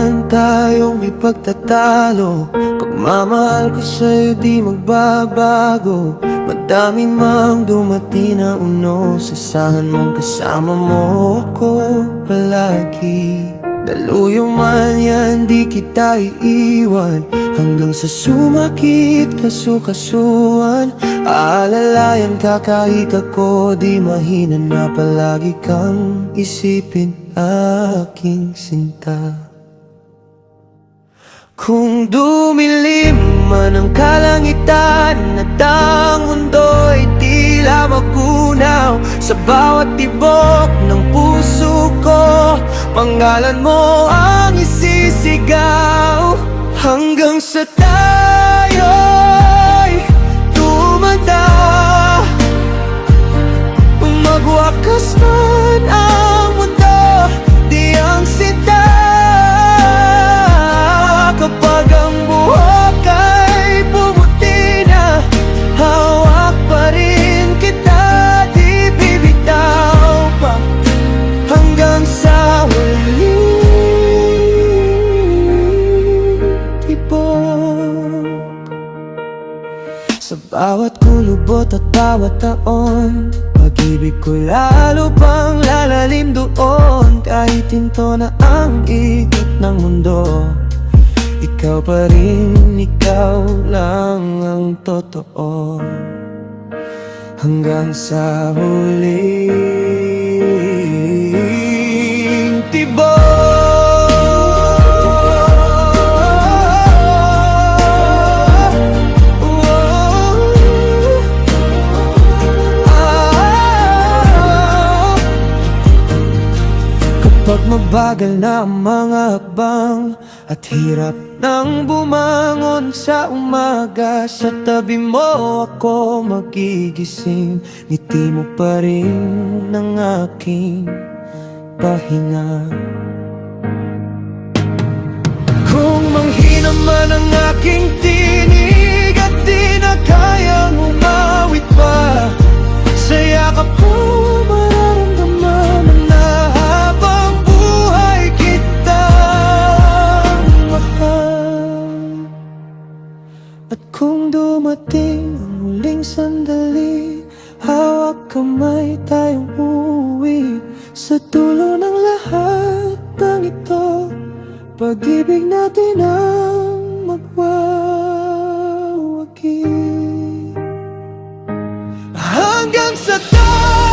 man tayong may pagtatalo, pagmamahal ko sa'yo di magbabago. Madami mang dumating na unos, asahan mong kasama mo ako palagi. Daluyo man yan, di kita iiwan, hanggang sa sumakit kasukasuan. Aalalayan ka kahit ako di mahina na palagi kang isipin, aking sinta. Kung dumilim man ang kalangitan at ang mundo'y tila magunaw, sa bawat tibok ng puso ko pangalan mo ang isisigaw. Hanggang sa tayo'y tumanda, magwakas man ang mundo, di ang sinta. Kapag ang buhok ay bumuti na, hawak pa rin kita, di bibitaw pa hanggang sa huling tibok. Sa bawat kulubot at bawat taon, pag-ibig ko lalo pang lalalim doon. Kahit hinto na ang ikot ng mundo, ikaw pa rin, ikaw lang ang totoo. Hanggang sa huling tibok. Kapag mabagal na ang mga hakbang at hirap nang bumangon sa umaga, sa tabi mo ako magigising, ngiti mo pa rin ang aking pahinga. Kung manghina man ang aking tinig at di na kayang umawit pa, sa yakap ko mararamdaman na habang buhay kitang mahal. At kung dumating ang huling sandali, hawak kamay tayong uuwi sa dulo ng lahat ng ito. Pag-ibig natin ang magwawagi hanggang sa tayo.